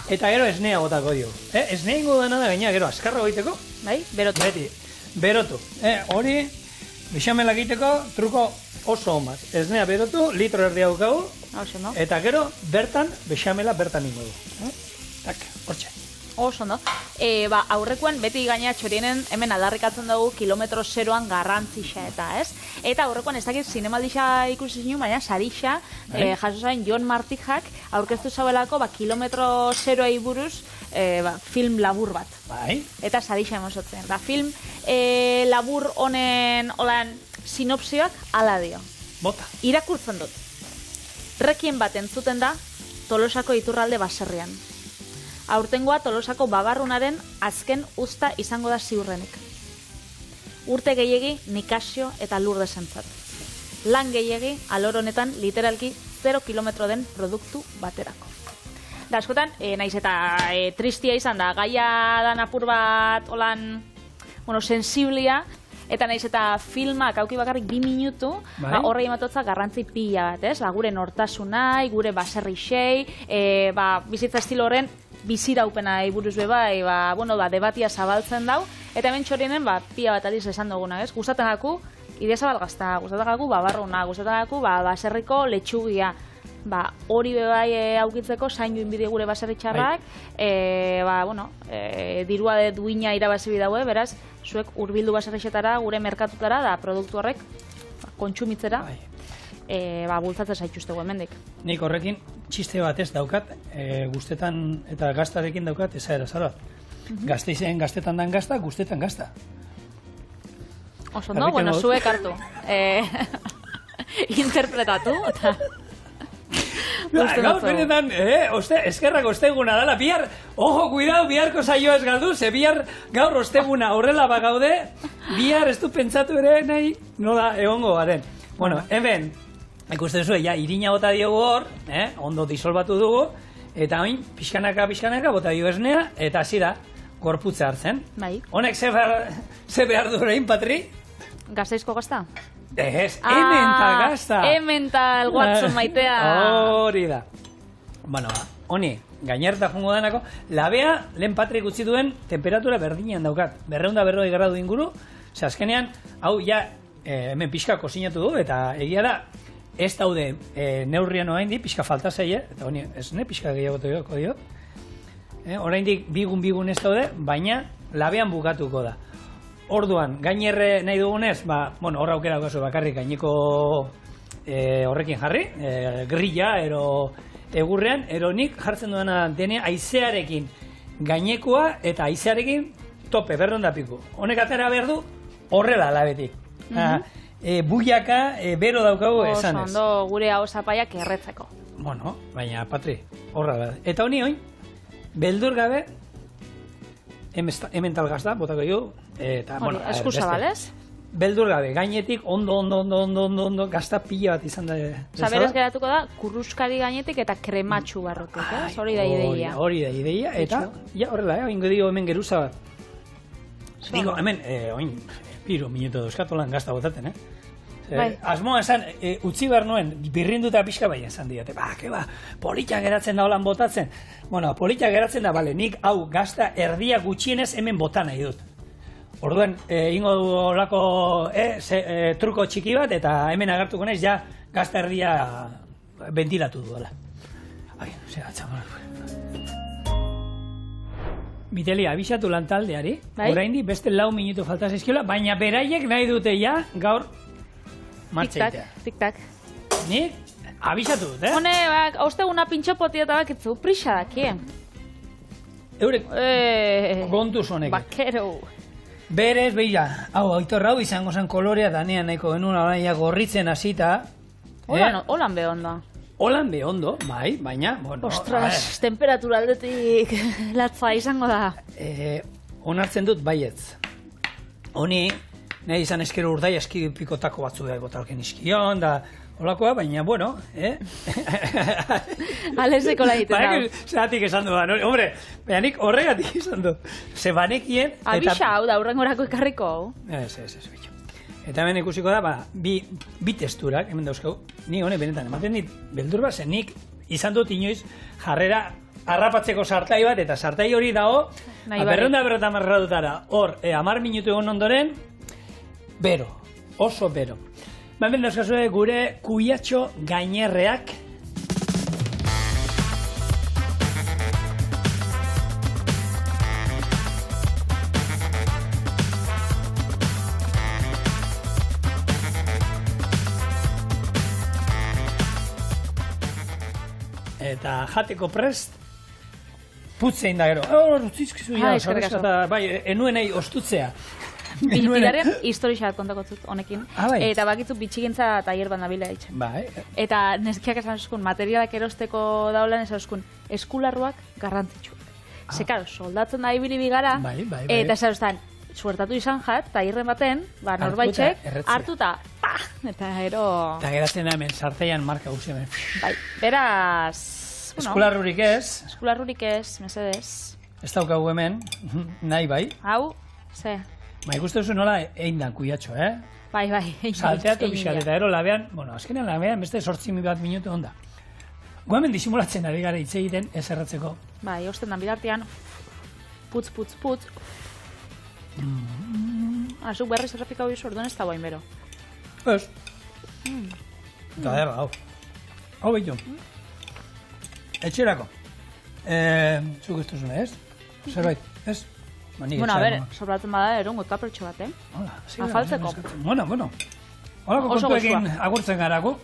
eta gero esnea botako dio. Esnea ingo dena da gaina, gero askarra goiteko. Bai, berotu. Beti, berotu. Hori, bexamela egiteko, truko oso honbat. Esnea berotu, litro erdi daukagu, eta gero bertan, bexamela bertan ingo du. Tak, hortxe. Oso, no? Aurrekoan beti gaina txorienen hemen aldarrikatzen dugu kilometro zeroan garrantzixa eta, ez? Eta aurrekoan ez dakit zinemaldixa ikusi zinu, baina sarixa, jaso zain Jon Martijak aurkeztu zauelako kilometro zeroei buruz film labur bat. Bai. Eta sarixa emosotzen. Film labur honen olan sinopsioak ala dio. Bota. Irakurtzen dut. Rekien bat entzuten da Tolosako iturralde baserrian. Aurtengoa Tolosako babarrunaren azken uzta izango da ziurrenik. Urte gehiegi Nikasio eta Lurdesentzat. Lan gehiegi alor honetan literalki 0 kilometro den produktu baterako. Da askotan, naiz eta tristia izan da, gaia dan apur bat holan, sensiblia, eta naiz eta filmak auki bakarrik 2 minutu, horrei ematotza garrantzi pila bat, ez? Gure nortasunai, gure baserrixei, bizitza estilo horren biziraupena buruz bebai, debatia zabaltzen dau, eta hemen txorienen pila bat aliz esan duguna, ez? Gustatzen gaku, ide zabalgazta, gustatzen gaku babarruna, gustatzen gaku baserriko letxugia, hori bebai aukitzeko zainu inbide gure baserritxarrak, dirua duina irabazi bidaue, beraz, zuek hurbildu baserrixetara, gure merkatutara, da produktu horrek kontsumitzera, bultzatzen zaituztegu hemendik. Nik horrekin txiste bat ez daukat, guztetan eta gaztarekin daukat ezaera zara. Gazteizen gaztetan dan gazta, guztetan gazta. Oso, no? Bueno, zuek hartu. Interpretatu, eta... Gaur benetan, eskerrak osteguna dala, bihar, ojo, cuidado, biharko saioa ez galdu, ze bihar gaur osteguna horrela bagaude, bihar ez du pentsatu ere nahi, nola egongo garen. Bueno, hemen, ikusten zuen, irina bota diogu hor, ondo disolbatu dugu, eta hain, pixkanaka bota dio esnea, eta hasi da, gorputza hartzen. Bai. Honek ze behar du orain, Patri? Gasteizko gazta? Ez, hemental gazta. Hemental Watson maitea. Hori da. Bueno, honi, gainerta jungo denako, labea, lehen Patrik utzi duen temperatura berdinean daukat. 240 gradu inguru, ze azkenean, hau hemen pixka kozinatu du, eta egia da, ez daude neurrian oraindik pixka falta zaie, eta honi, ez pixka gehiago teoko dio. Oraindik bigun ez daude, baina labean bukatuko da. Orduan, gainerre nahi dugunez, hor aukera gazu bakarrik gaineko horrekin jarri, grilla, egurrean, nik jartzen duena dene aizearekin gainekoa eta aizearekin tope, berronda piku. Honek atera behar du, horrela labetik. Buiaka, bero daukagu esan ez. Ondo, gure hau zapaiak erretzeko. Bueno, baina, Patri, horrela. Eta honi oin, beldur gabe, hemen talgaz da, botako jo. Esku zabalez? Beldur gabe, gainetik ondo, gazta pila bat izan da. Zaberez geratuko da, kurruskari gainetik eta krematxu barrotik, hori da ideia. Hori da ideia, eta, horrela, ingo dio hemen geruza bat. Digo, hemen, piro minuto dauzkatolan gazta botaten, Asmoa esan, utzi behar nuen, birrinduta pixka bai esan diote, politak geratzen da holan botatzen. Bueno, politak geratzen da, nik hau gazta erdia gutxienez hemen bota nahi dut. Orduan, ingo du olako truko txiki bat, eta hemen agertuko naiz, gazta erdia ventilatu duela. Miteli, abisatu lantaldeari, oraindik beste 4 minutu falta zaizkiola, baina beraiek nahi dute gaur martxeitea. Tik-tak. Nik abisatu dut, Hone, osteguna pintxopoti eta bakitzu, prisa daki. Eurek kontuz honek. Bakero. Berez, behila, aitor hau izango zen kolorea danean nahiko genuen orain gorritzen hasita. Holan behondo. Holan behondo, bai, baina, Ostras, temperatura aldetik latza izango da. Onartzen dut baietz. Honi, nahi izan eskero urdai eskipikotako batzu da egotalken izkion, da holakoa, baina, bueno, Alezeko lahiten da. Zeratik esan du, hombre, baina nik horregatik esan du. Ze banekien... Abisa hau da, urrengorako ekarriko hau. Ez, bitxo. Eta hemen ikusiko da, bi testurak, hemen dauzkau, ni hone benetan, ematen dit, beldur bat, zen nik izan dut inoiz jarrera harrapatzeko sartai bat, eta sartai hori dago, 250 gradutara, hor, 10 minutu egon ondoren, bero, oso bero. Hemen dauzkazue gure kuiatxo gainerreak, eta jateko prest, putzein da gero. Utzizkizu, bai, enuenei ostutzea. Bitiraren historia kontako zut honekin. Bai. Eta bakitzu bitxigintza tailer bat nabila ditzen. Bai. Eta neskiak esan euskun, materialak erosteko daulen esan euskun, eskularruak garrantzitsu. Karo, soldatzen da ibili bigara, eta esan eustan, suertatu izan jat, taierren baten, norbaitxek, hartuta, eta ero... Eta geratzen da hemen, sarteian marka guzti hemen. Bai, beraz... Eskularrurik ez. Eskularrurik ez, mesedez. Ez daukagu hemen, nahi bai. Hau, ze... Ba, ikusten duzu nola egin da kuiatxo, Bai, salteatu pixat, eta ero labean, azkenean labean beste 8 minutu onda. Guamen disimulatzen ari gara hitz egiten ez erratzeko. Bai, osten dan bidartean, putz. Azuk berriz errepika hori orduan ez da guain bero. Ez. Eta derra, hau. Hau behitu. Etxerako. Zuk ez duzune, ez? Zerbait, ez? Bueno, a ver, sobratzen bada erongo tapertxo bat, Afaltzeko. Bueno. Horako kontuekin agurtzen garako.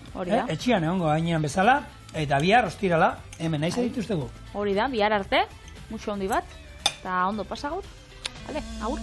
Etxian egongo gainean bezala, eta bihar ostirala, hemen nahi dituztegu. Hori da, bihar arte, muxo handi bat, eta ondo pasa gaur. Vale, agur.